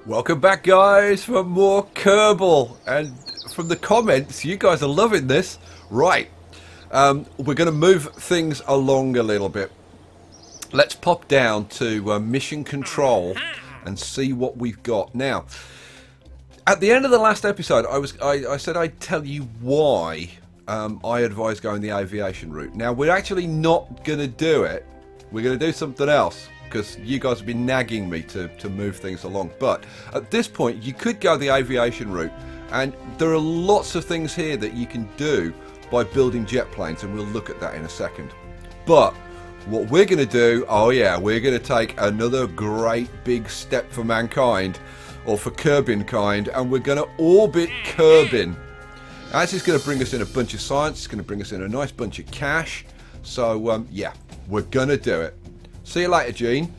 Welcome back, guys, for more Kerbal. And from the comments, you guys are loving this. Right, we're going to move things along a little bit. Let's pop down to mission control and see what we've got. Now, at the end of the last episode, I said I'd tell you why I advise going the aviation route. Now, we're actually not going to do it. We're going to do something else, because you guys have been nagging me to move things along. But at this point, you could go the aviation route, and there are lots of things here that you can do by building jet planes, and we'll look at that in a second. But what we're going to do, oh yeah, we're going to take another great big step for mankind, or for Kerbin kind, and we're going to orbit Kerbin. Now, this is going to bring us in a bunch of science, it's going to bring us in a nice bunch of cash. So yeah, we're going to do it. See you later, Gene.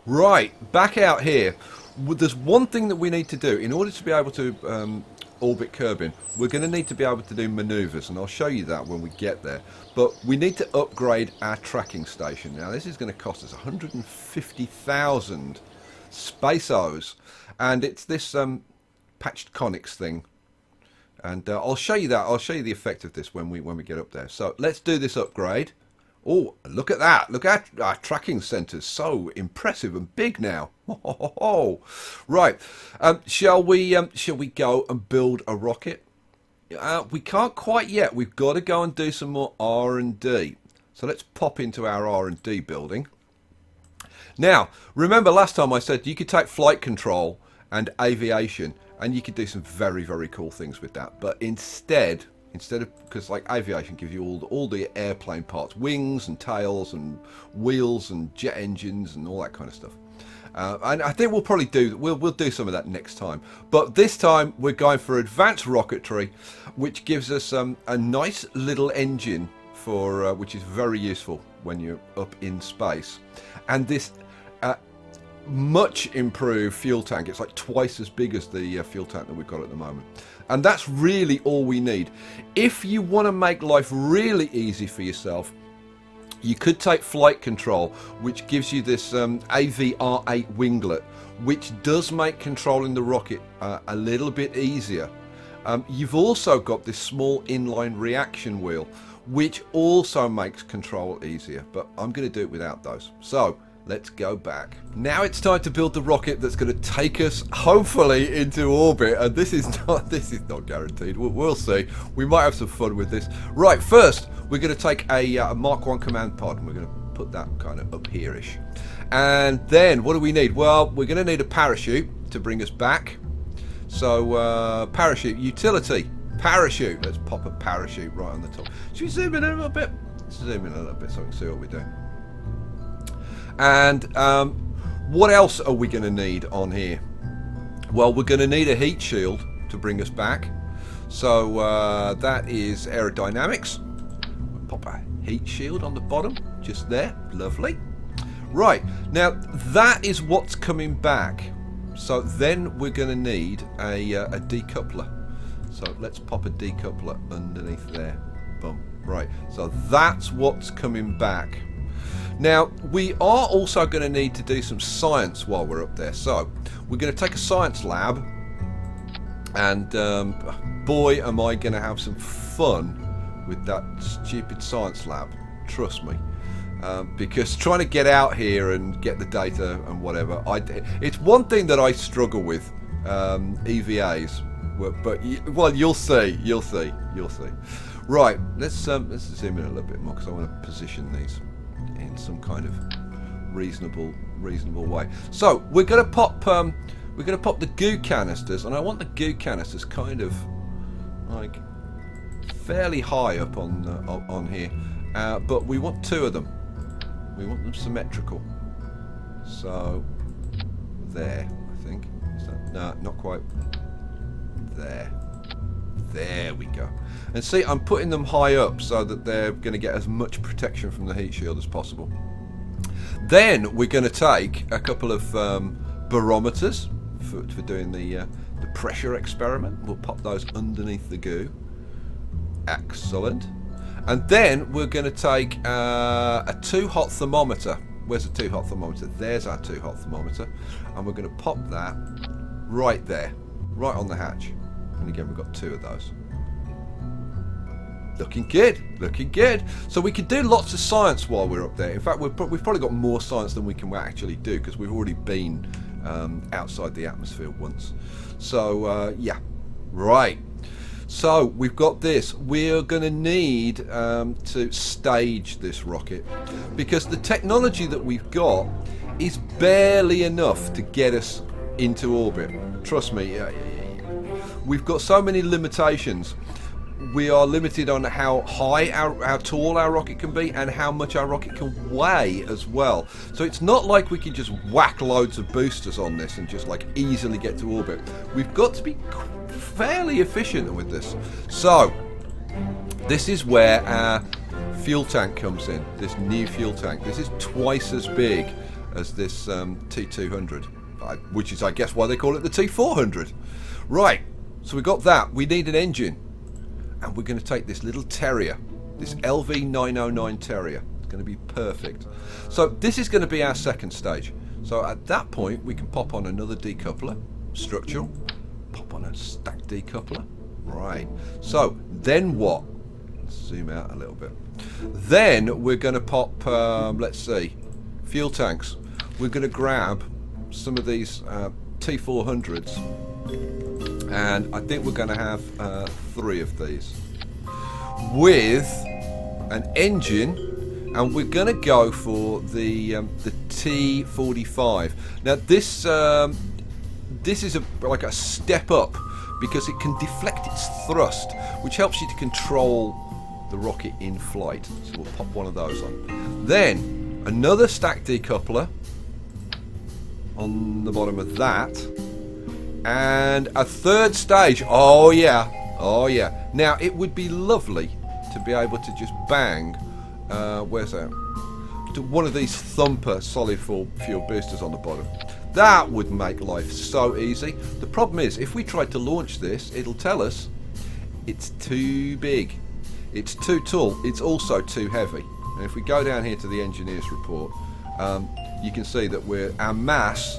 Right, back out here. There's one thing that we need to do in order to be able to orbit Kerbin. We're going to need to be able to do maneuvers, and I'll show you that when we get there. But we need to upgrade our tracking station. Now, this is going to cost us 150,000 Spaceos, and it's this patched conics thing. And I'll show you that. I'll show you the effect of this when we get up there. So let's do this upgrade. Oh, look at that. Look at our tracking centers. So impressive and big now. Right. Shall we go and build a rocket? We can't quite yet. We've got to go and do some more R&D. So let's pop into our R&D building. Now, remember last time I said you could take flight control and aviation, and you could do some very, very cool things with that. But instead of, because like aviation gives you all the airplane parts, wings and tails and wheels and jet engines and all that kind of stuff. And I think we'll probably we'll do some of that next time. But this time we're going for advanced rocketry, which gives us a nice little engine for which is very useful when you're up in space. And this much improved fuel tank. It's like twice as big as the fuel tank that we've got at the moment. And that's really all we need. If you want to make life really easy for yourself, you could take flight control, which gives you this AVR8 winglet, which does make controlling the rocket a little bit easier. You've also got this small inline reaction wheel, which also makes control easier, but I'm going to do it without those. So let's go back. Now it's time to build the rocket that's going to take us, hopefully, into orbit. And this is not guaranteed. We'll see. We might have some fun with this. Right, first we're going to take a Mark 1 command pod, and we're going to put that kind of up here-ish. And then what do we need? Well, we're going to need a parachute to bring us back. So parachute utility, parachute. Let's pop a parachute right on the top. Should we zoom in a little bit? Let's zoom in a little bit so we can see what we're doing. And what else are we going to need on here? Well, we're going to need a heat shield to bring us back. So that is aerodynamics. We'll pop a heat shield on the bottom, just there. Lovely. Right, now that is what's coming back. So then we're going to need a decoupler. So let's pop a decoupler underneath there. Boom. Right, so that's what's coming back. Now, we are also going to need to do some science while we're up there. So, we're going to take a science lab, and boy, am I going to have some fun with that stupid science lab. Trust me. Because trying to get out here and get the data and whatever, it's one thing that I struggle with, EVAs. But well, you'll see. Right, let's zoom in a little bit more because I want to position these in some kind of reasonable way. So we're going to pop the goo canisters, and I want the goo canisters kind of like fairly high up on here, but we want two of them. We want them symmetrical. So there, I think. No, not quite. There we go. And see, I'm putting them high up so that they're going to get as much protection from the heat shield as possible. Then we're going to take a couple of barometers for doing the pressure experiment. We'll pop those underneath the goo. Excellent. And then we're going to take a 2 hot thermometer. where's the too hot thermometer? There's our too hot thermometer, and we're going to pop that right there, right on the hatch. And again, we've got 2 of those. Looking good, looking good. So we could do lots of science while we're up there. In fact, we've probably got more science than we can actually do, because we've already been outside the atmosphere once. So yeah, right. So we've got this. We're going to need to stage this rocket, because the technology that we've got is barely enough to get us into orbit. Trust me, we've got so many limitations. We are limited on how high, how tall our rocket can be, and how much our rocket can weigh as well. So it's not like we can just whack loads of boosters on this and just like easily get to orbit. We've got to be fairly efficient with this. So this is where our fuel tank comes in. This new fuel tank. This is twice as big as this T200, which is, I guess, why they call it the T400. Right. So we got that. We need an engine. And we're going to take this little Terrier, this LV909 Terrier. It's going to be perfect. So this is going to be our second stage. So at that point, we can pop on another decoupler, structural, pop on a stack decoupler. Right. So then what? Let's zoom out a little bit. Then we're going to pop, let's see, fuel tanks. We're going to grab some of these T400s. And I think we're going to have 3 of these with an engine, and we're going to go for the T45. Now this is like a step up, because it can deflect its thrust, which helps you to control the rocket in flight. So we'll pop one of those on. Then another stack decoupler on the bottom of that. And a third stage. Oh yeah, oh yeah. Now it would be lovely to be able to just bang, where's that? To one of these thumper solid fuel boosters on the bottom. That would make life so easy. The problem is, if we tried to launch this, it'll tell us it's too big, it's too tall, it's also too heavy. And if we go down here to the engineer's report, you can see that our mass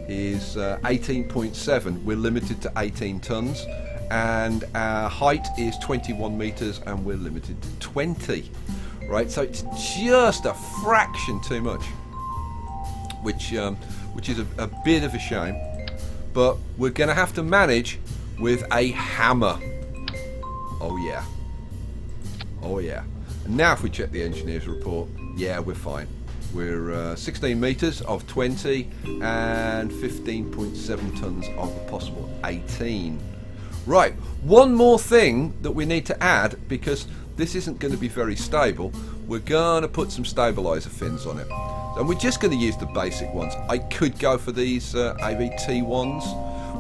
is 18.7. We're limited to 18 tons, and our height is 21 meters, and we're limited to 20. Right, so it's just a fraction too much, which is a bit of a shame, but we're going to have to manage with a hammer. Oh yeah, oh yeah. And now if we check the engineer's report, yeah, we're fine. We're 16 meters of 20 and 15.7 tons of a possible 18. Right, one more thing that we need to add, because this isn't going to be very stable. We're going to put some stabilizer fins on it. And we're just going to use the basic ones. I could go for these AVT ones,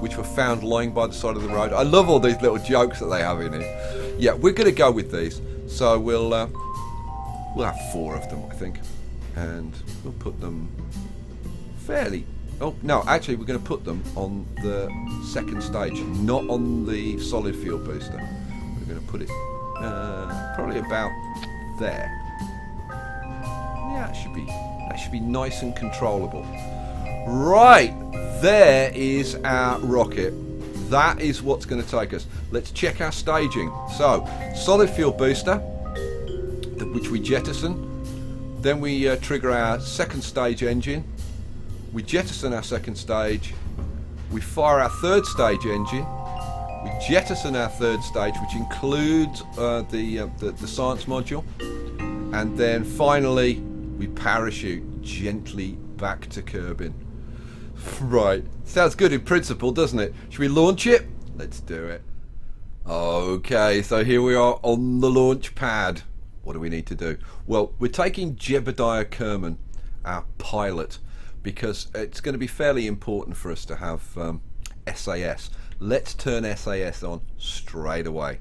which were found lying by the side of the road. I love all these little jokes that they have in it. Yeah, we're going to go with these. So we'll have 4 of them, I think. And we'll put them fairly... Oh, no, actually we're going to put them on the second stage, not on the solid fuel booster. We're going to put it probably about there. Yeah, that should be nice and controllable. Right, there is our rocket. That is what's going to take us. Let's check our staging. So, solid fuel booster, which we jettison. Then we trigger our second stage engine. We jettison our second stage. We fire our third stage engine. We jettison our third stage, which includes the science module. And then finally, we parachute gently back to Kerbin. Right, sounds good in principle, doesn't it? Should we launch it? Let's do it. Okay, so here we are on the launch pad. What do we need to do? Well, we're taking Jebediah Kerman, our pilot, because it's going to be fairly important for us to have SAS. Let's turn SAS on straight away.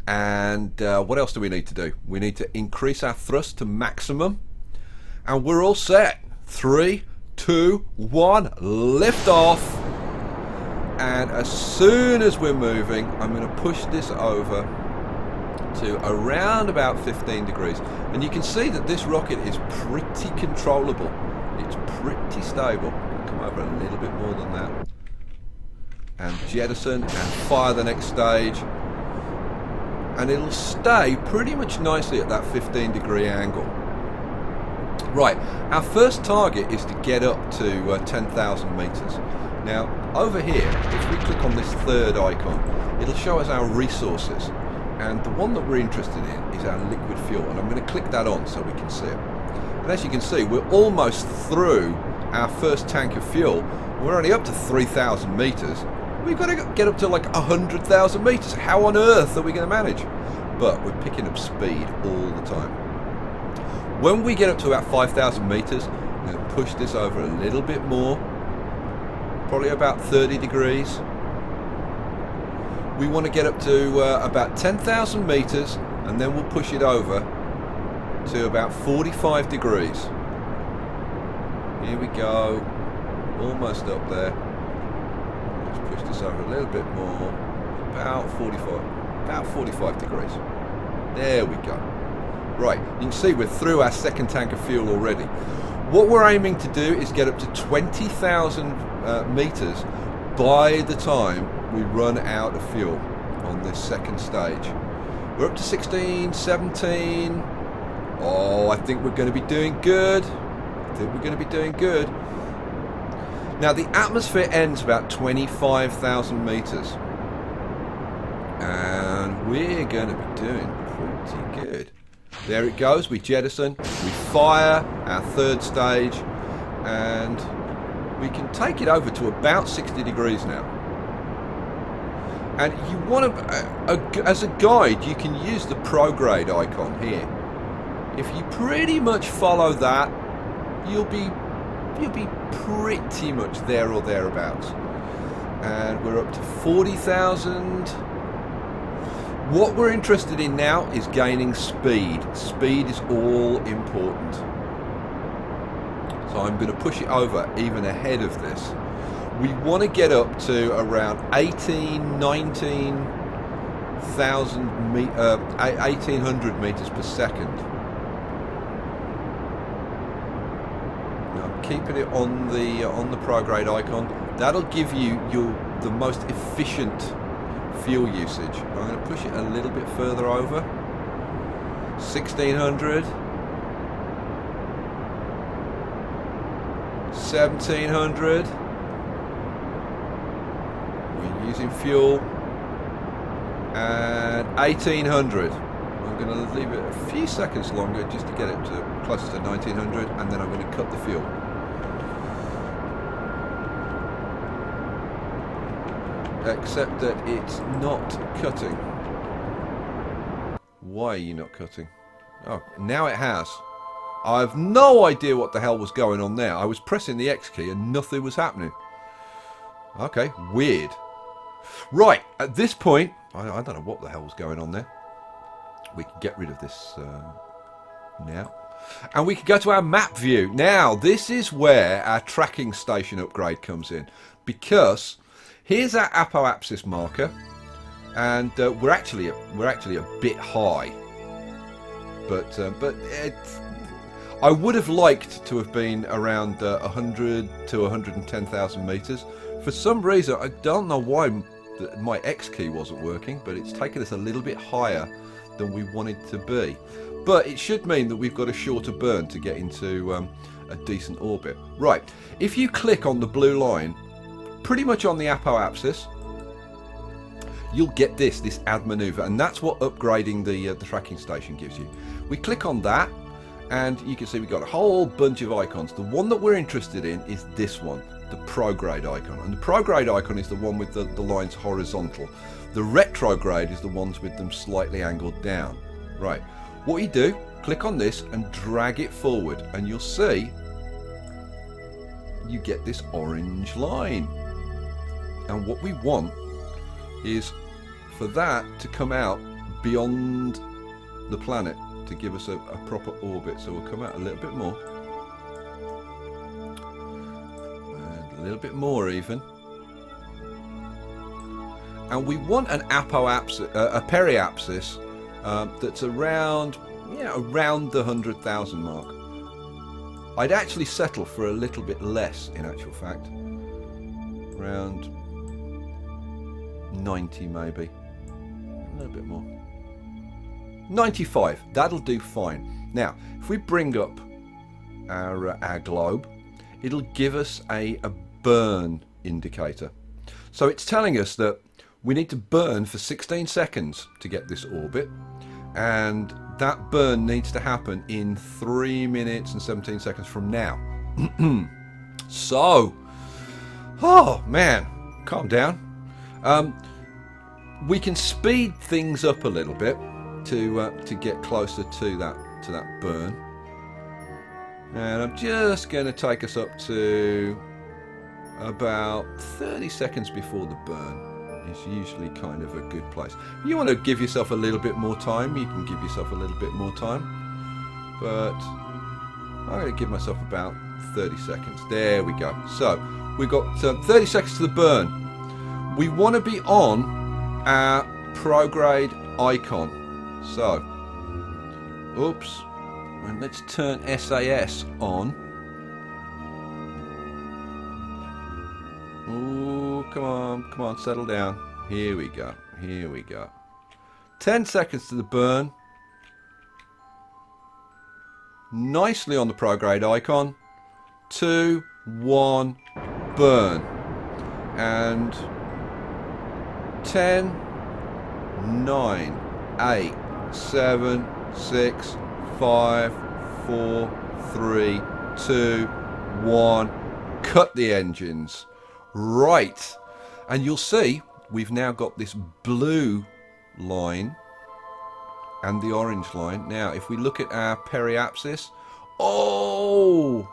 And what else do we need to do? We need to increase our thrust to maximum, and we're all set. 3, 2, 1, lift off. And as soon as we're moving, I'm going to push this over to around about 15 degrees, and you can see that this rocket is pretty controllable. pretty stable. Come over a little bit more than that. And jettison and fire the next stage. And it'll stay pretty much nicely at that 15-degree angle. Right, our first target is to get up to 10,000 meters. Now, over here, if we click on this third icon, it'll show us our resources. And the one that we're interested in is our liquid fuel. And I'm going to click that on so we can see it. And as you can see, we're almost through our first tank of fuel. We're only up to 3,000 meters. We've got to get up to like 100,000 meters. How on earth are we going to manage? But we're picking up speed all the time. When we get up to about 5,000 meters, I'm going to push this over a little bit more. Probably about 30 degrees. We want to get up to about 10,000 meters, and then we'll push it over to about 45 degrees. Here we go. Almost up there. Push this over a little bit more, about 45 degrees. There we go. Right, you can see we're through our second tank of fuel already. What we're aiming to do is get up to 20,000 meters by the time we run out of fuel on this second stage. We're up to 16, 17. Oh, I think we're going to be doing good. Now the atmosphere ends about 25,000 meters, and we're going to be doing pretty good. There it goes, we jettison, we fire our third stage, and we can take it over to about 60 degrees now. And you want to, as a guide, you can use the prograde icon here. If you pretty much follow that, you'll be pretty much there or thereabouts. And we're up to 40,000. What we're interested in now is gaining speed. Speed is all important. So I'm going to push it over even ahead of this. We want to get up to around 1800 meters per second. Keeping it on the prograde icon. That'll give you the most efficient fuel usage. I'm going to push it a little bit further over. 1600, 1700. We're using fuel, and 1800. I'm going to leave it a few seconds longer just to get it to closer to 1900, and then I'm going to cut the fuel. Except that it's not cutting. Why are you not cutting? Oh, now it has. I have no idea what the hell was going on there. I was pressing the X key and nothing was happening. Okay, weird. Right, at this point, I don't know what the hell was going on there. We can get rid of this now. And we can go to our map view. Now, this is where our tracking station upgrade comes in. Because here's our apoapsis marker, and we're actually a bit high, but I would have liked to have been around 100 to 110,000 meters. For some reason, I don't know why my X key wasn't working, but it's taken us a little bit higher than we wanted to be. But it should mean that we've got a shorter burn to get into a decent orbit. Right, if you click on the blue line, pretty much on the apoapsis, you'll get this add maneuver, and that's what upgrading the tracking station gives you. We click on that, and you can see we've got a whole bunch of icons. The one that we're interested in is this one, the prograde icon, and the prograde icon is the one with the lines horizontal. The retrograde is the ones with them slightly angled down. Right, what you do, click on this and drag it forward, and you'll see you get this orange line. And what we want is for that to come out beyond the planet to give us a proper orbit. So we'll come out a little bit more. And a little bit more even. And we want an apoapsis, a periapsis that's around the 100,000 mark. I'd actually settle for a little bit less, in actual fact. Around 90 maybe. A little bit more. 95. That'll do fine. Now, if we bring up our globe, it'll give us a burn indicator. So it's telling us that we need to burn for 16 seconds to get this orbit, and that burn needs to happen in 3 minutes and 17 seconds from now. So, oh man, calm down. We can speed things up a little bit to get closer to that burn, and I'm just going to take us up to about 30 seconds before the burn. Is usually kind of a good place. You want to give yourself a little bit more time, you can give yourself a little bit more time, but I'm going to give myself about 30 seconds. There we go. So we've got 30 seconds to the burn. We want to be on our prograde icon. So, oops, and let's turn SAS on. Oh, come on, settle down. Here we go. 10 seconds to the burn. Nicely on the prograde icon. 2, 1, burn. And 10, 9, 8, 7, 6, 5, 4, 3, 2, 1. Cut the engines. Right, and you'll see we've now got this blue line and the orange line. Now, if we look at our periapsis, oh,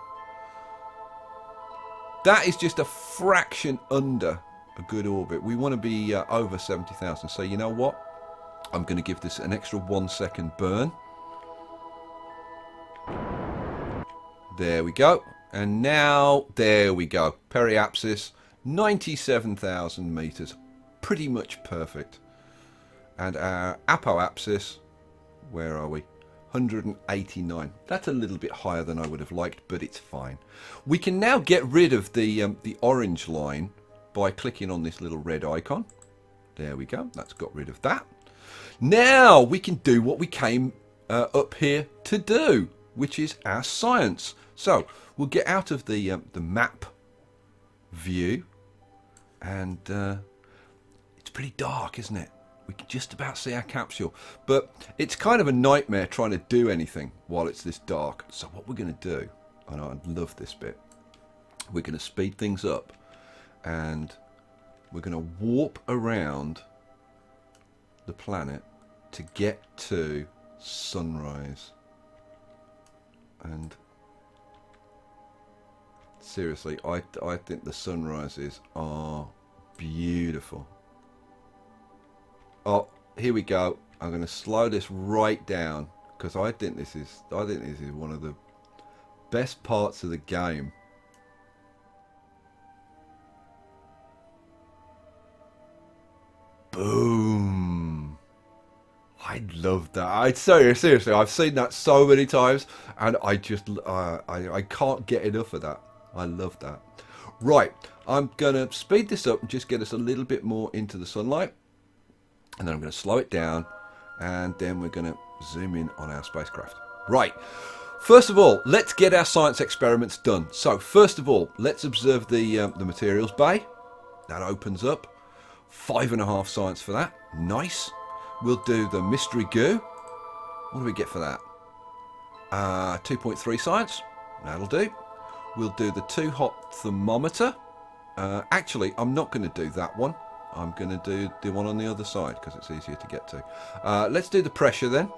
that is just a fraction under a good orbit. We want to be over 70,000. So you know what? I'm going to give this an extra 1 second burn. There we go. And now, there we go. Periapsis. 97,000 meters, pretty much perfect. And our apoapsis, where are we? 189. That's a little bit higher than I would have liked, but it's fine. We can now get rid of the orange line by clicking on this little red icon. There we go. That's got rid of that. Now we can do what we came up here to do, which is our science. So we'll get out of the map view. And it's pretty dark, isn't it? We can just about see our capsule, but it's kind of a nightmare trying to do anything while it's this dark. So what we're going to do, and I love this bit, we're going to speed things up and we're going to warp around the planet to get to sunrise. And seriously, I think the sunrises are beautiful. Oh, here we go. I'm going to slow this right down because I think this is one of the best parts of the game. Boom! I love that. Seriously, I've seen that so many times, and I just I can't get enough of that. I love that. Right, I'm going to speed this up and just get us a little bit more into the sunlight. And then I'm going to slow it down. And then we're going to zoom in on our spacecraft. Right, first of all, let's get our science experiments done. So, first of all, let's observe the materials bay. That opens up. 5.5 science for that. Nice. We'll do the mystery goo. What do we get for that? 2.3 science. That'll do. We'll do the 2 hot thermometer. Actually, I'm not going to do that one. I'm going to do the one on the other side because it's easier to get to. Let's do the pressure then.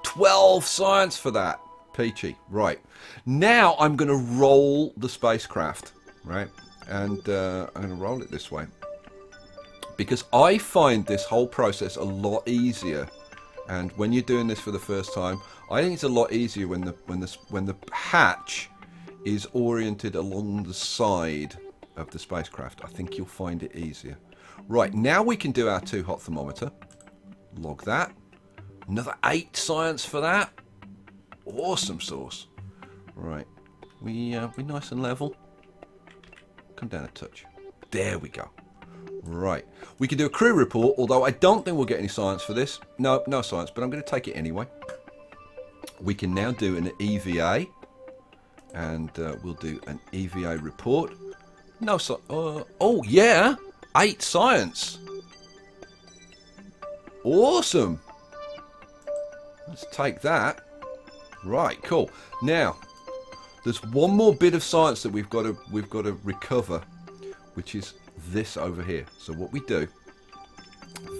12 science for that. Peachy. Right. Now I'm going to roll the spacecraft. Right. And I'm going to roll it this way. Because I find this whole process a lot easier. And when you're doing this for the first time, I think it's a lot easier when the hatch is oriented along the side of the spacecraft. I think you'll find it easier. Right, now we can do our 2 hot thermometer. Log that. Another 8 science for that. Awesome sauce. Right. We nice and level. Come down a touch. There we go. Right. We can do a crew report, although I don't think we'll get any science for this. No science, but I'm going to take it anyway. We can now do an EVA, and we'll do an EVA report. No, oh yeah, 8 science. Awesome. Let's take that. Right, cool. Now, there's one more bit of science that we've got to recover, which is this over here. So what we do,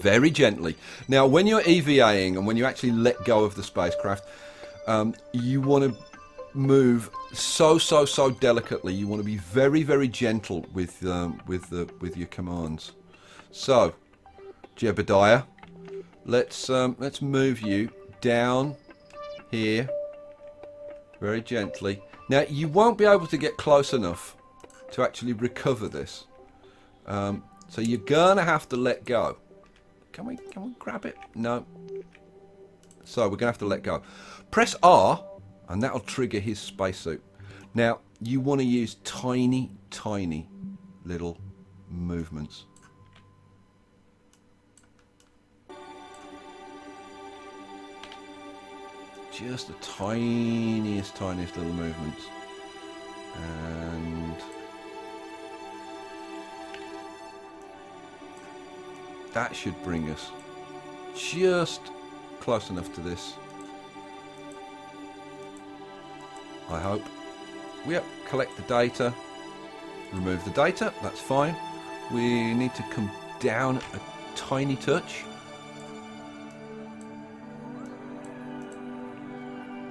very gently. Now, when you're EVAing and when you actually let go of the spacecraft, you want to move so delicately. You want to be very gentle with your commands. So, Jebediah, let's move you down here very gently. Now, you won't be able to get close enough to actually recover this. So you're gonna have to let go. Can we grab it? No. So we're gonna have to let go. Press R, and that'll trigger his spacesuit. Now you want to use tiny little movements. Just the tiniest little movements. And that should bring us just close enough to this. I hope. Yep, collect the data. Remove the data, that's fine. We need to come down a tiny touch.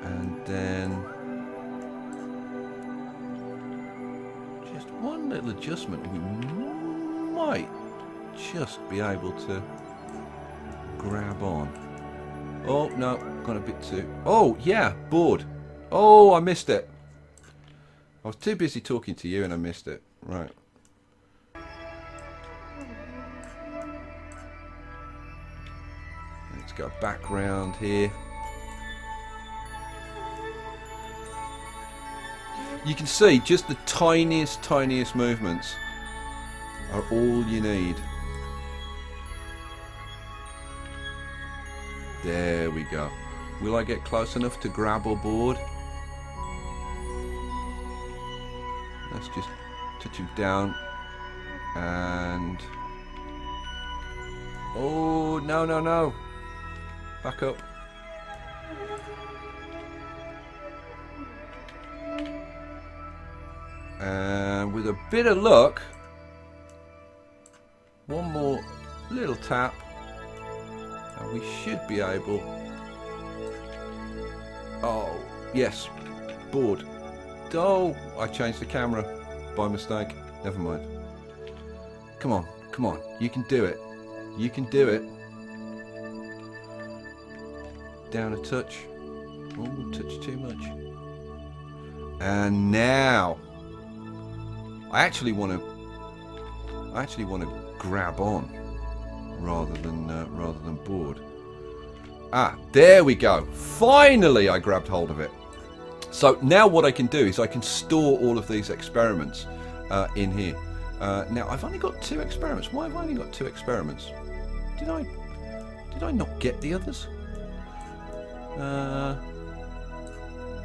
And then just one little adjustment, we might just be able to grab on. Oh no, gone a bit too. Oh yeah, board. Oh, I missed it. I was too busy talking to you and I missed it. Right. Let's go back round here. You can see just the tiniest movements are all you need. There we go. Will I get close enough to grab or board? Let's just touch him down. And... oh, no. Back up. And with a bit of luck, one more little tap, and we should be able... oh, yes, board. Oh, I changed the camera by mistake. Never mind. Come on, you can do it. You can do it. Down a touch. Oh, touch too much. And now... I actually want to grab on rather than board. Ah, there we go. Finally, I grabbed hold of it. So now what I can do is I can store all of these experiments in here. Now I've only got 2 experiments. Why have I only got 2 experiments? Did I not get the others?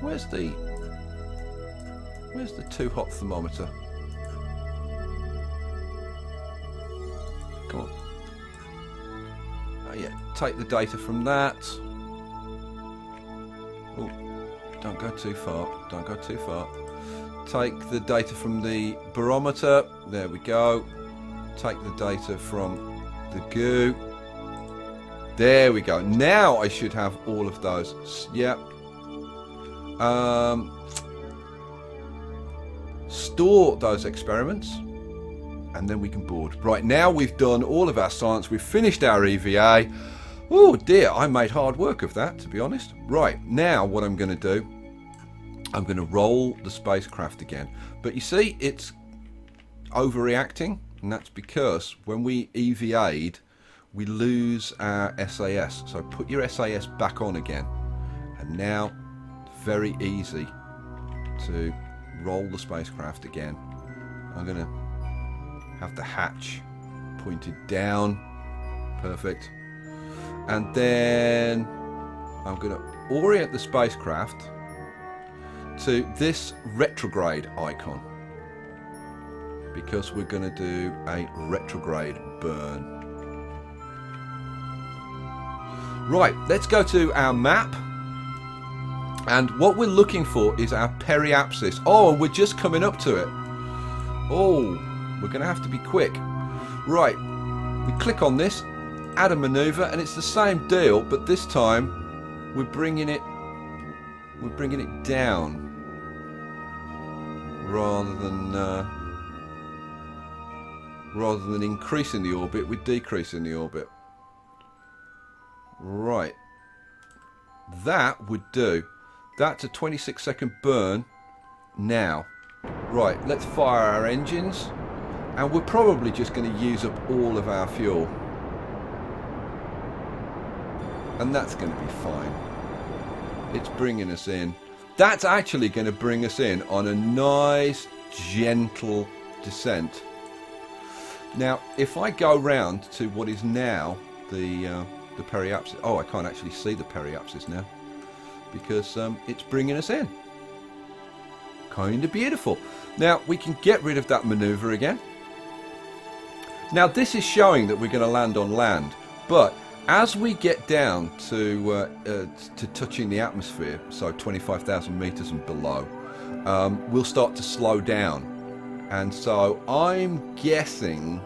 Where's the too hot thermometer? Come on. Oh yeah, take the data from that. Oh, don't go too far. Don't go too far. Take the data from the barometer. There we go. Take the data from the goo. There we go. Now I should have all of those. Yep. Store those experiments. And then we can board. Right, now we've done all of our science. We've finished our EVA. Oh dear, I made hard work of that, to be honest. Right, now what I'm going to do, I'm going to roll the spacecraft again. But you see, it's overreacting. And that's because when we EVA'd, we lose our SAS. So put your SAS back on again. And now, very easy to roll the spacecraft again. I'm going to have the hatch pointed down. Perfect. And then I'm going to orient the spacecraft to this retrograde icon, because we're going to do a retrograde burn. Right, let's go to our map. And what we're looking for is our periapsis. Oh, and we're just coming up to it. Oh, we're going to have to be quick. Right, we click on this, add a maneuver, and it's the same deal, but this time we're bringing it down rather than increasing the orbit. We're decreasing the orbit. Right, that would do. That's a 26-second burn now. Right, let's fire our engines, and we're probably just going to use up all of our fuel, and that's going to be fine. It's bringing us in. That's actually going to bring us in on a nice gentle descent. Now if I go round to what is now the periapsis. Oh, I can't actually see the periapsis now because it's bringing us in. Kind of beautiful. Now we can get rid of that maneuver again. Now this is showing that we're going to land on land, but as we get down to touching the atmosphere, so 25,000 meters and below, we'll start to slow down, and so I'm guessing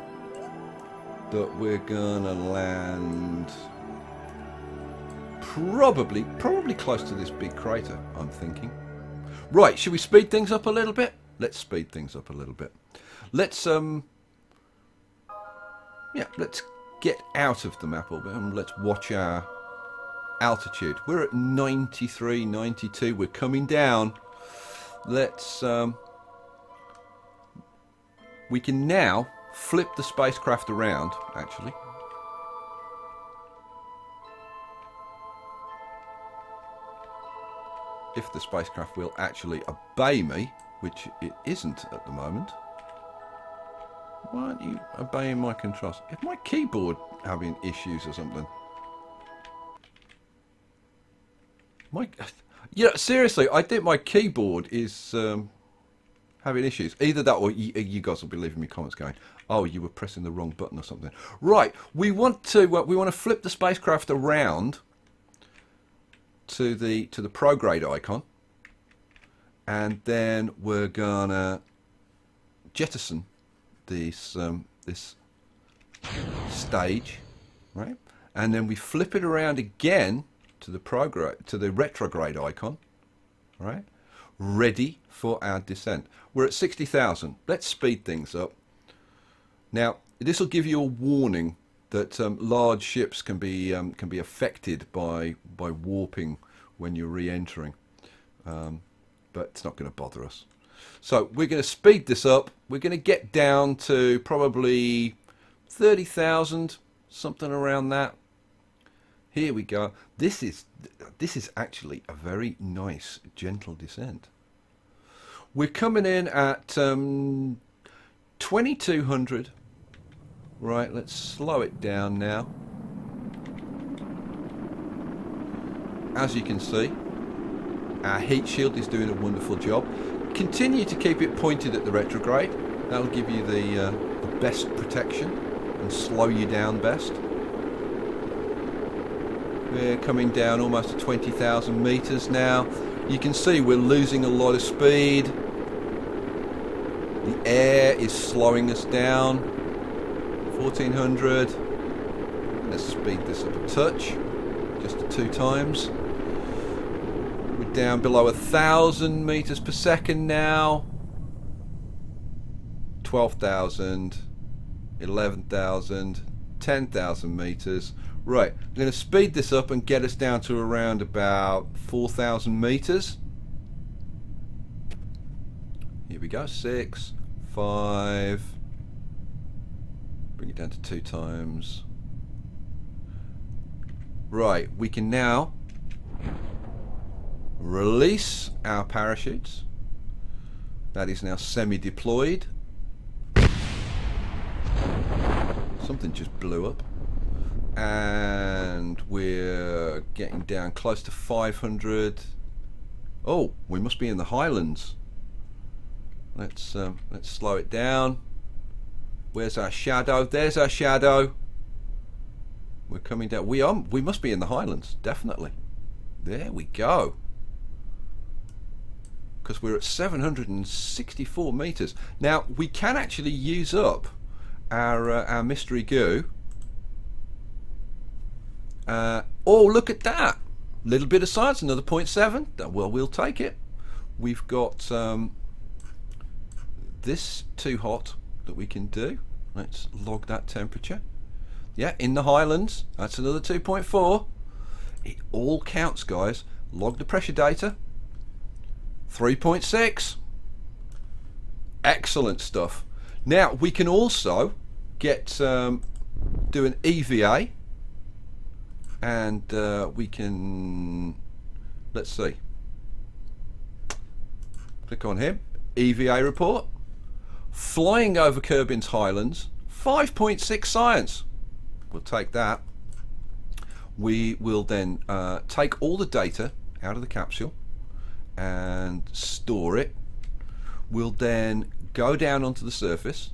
that we're gonna land probably close to this big crater, I'm thinking. Right, should we speed things up a little bit? Let's speed things up a little bit. Let's let's get out of the map a little bit and let's watch our altitude. We're at 93, 92. We're coming down. Let's we can now flip the spacecraft around, actually. If the spacecraft will actually obey me, which it isn't at the moment. Why aren't you obeying my controls? Is my keyboard having issues or something? Seriously, I think my keyboard is having issues. Either that, or you guys will be leaving me comments going, "Oh, you were pressing the wrong button or something." Right, we want to flip the spacecraft around to the prograde icon, and then we're gonna jettison this stage, right? And then we flip it around again to the retrograde icon, right? Ready for our descent. We're at 60,000. Let's speed things up. Now, this will give you a warning that large ships can be affected by warping when you're re-entering, but it's not going to bother us. So we're going to speed this up. We're going to get down to probably 30,000, something around that. Here we go. This is actually a very nice gentle descent. We're coming in at 2200. Right, let's slow it down now. As you can see, our heat shield is doing a wonderful job. Continue to keep it pointed at the retrograde. That'll give you the best protection and slow you down best. We're coming down almost to 20,000 meters now. You can see we're losing a lot of speed. The air is slowing us down. 1400. Let's speed this up a touch, just to 2 times. We're down below 1,000 meters per second now. 12,000, 11,000, 10,000 meters. Right, I'm going to speed this up and get us down to around about 4,000 meters. Here we go, 6, 5. Bring it down to 2 times. Right, we can now release our parachutes That is now semi-deployed. Something just blew up. And we're getting down close to 500. Oh, we must be in the Highlands. Let's slow it down. Where's our shadow? There's our shadow. We're coming down. We must be in the Highlands, definitely. There we go. Because we're at 764 meters. Now we can actually use up our mystery goo. Oh, look at that! Little bit of science, another 0.7. Well, we'll take it. We've got this too hot that we can do. Let's log that temperature. Yeah, in the Highlands. That's another 2.4. It all counts, guys. Log the pressure data. 3.6. Excellent stuff. Now we can also get do an EVA, and we can, let's see, click on him. EVA report. Flying over Kerbin's Highlands. 5.6 science. We'll take that. We will then take all the data out of the capsule and store it. We'll then go down onto the surface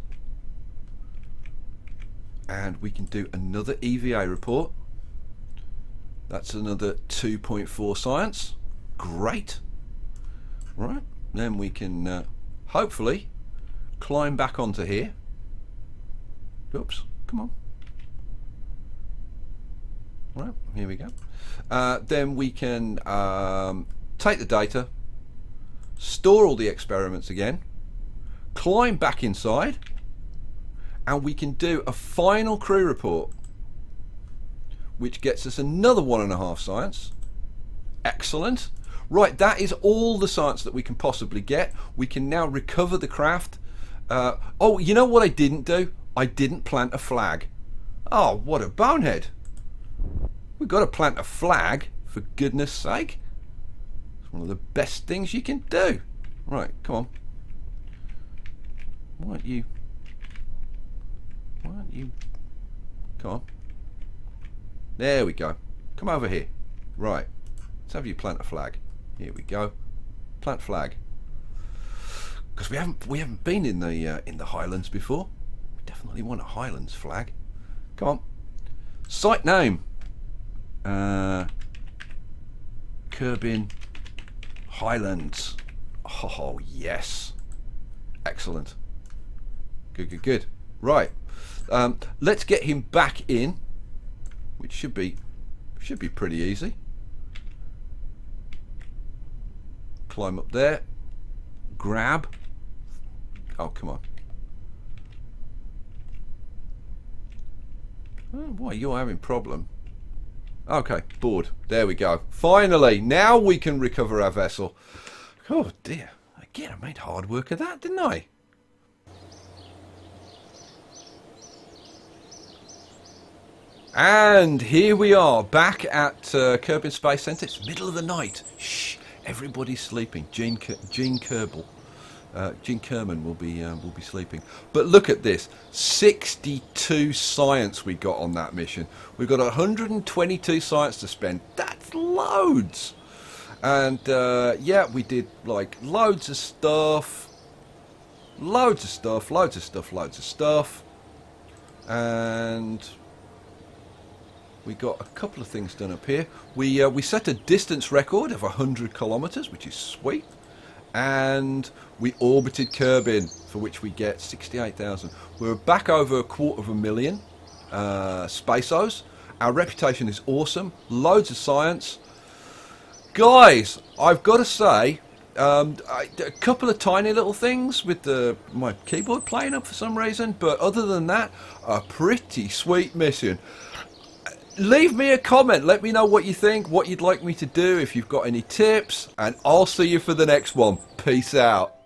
and we can do another EVA report. That's another 2.4 science. Great. Right, then we can hopefully climb back onto here. Oops, come on. Right, here we go. Then we can take the data, store all the experiments again, climb back inside, and we can do a final crew report, which gets us another 1.5 science. Excellent. Right, that is all the science that we can possibly get. We can now recover the craft. Oh, you know what I didn't do? I didn't plant a flag. Oh, what a bonehead. We've got to plant a flag, for goodness sake. It's one of the best things you can do. Right, come on. Why aren't you... Come on. There we go. Come over here. Right. Let's have you plant a flag. Here we go. Plant flag. Because we haven't been in the Highlands before. We definitely want a Highlands flag. Come on. Site name. Kerbin Highlands. Oh yes. Excellent. Good. Right. Let's get him back in, which should be pretty easy. Climb up there. Grab. Oh, come on. Oh, boy, you're having a problem. Okay, board. There we go. Finally, now we can recover our vessel. Oh dear. Again, I made hard work of that, didn't I? And here we are, back at Kerbal Space Center. It's middle of the night. Shh, everybody's sleeping. Gene Kerbal. Gene Kerman will be sleeping. But look at this, 62 science we got on that mission. We've got 122 science to spend. That's loads. And yeah, we did like loads of stuff. And we got a couple of things done up here. We set a distance record of 100 kilometers, which is sweet. And we orbited Kerbin, for which we get 68,000. We're back over 250,000 spaceos. Our reputation is awesome. Loads of science. Guys, I've got to say, a couple of tiny little things with my keyboard playing up for some reason, but other than that, a pretty sweet mission. Leave me a comment. Let me know what you think, what you'd like me to do, if you've got any tips, and I'll see you for the next one. Peace out.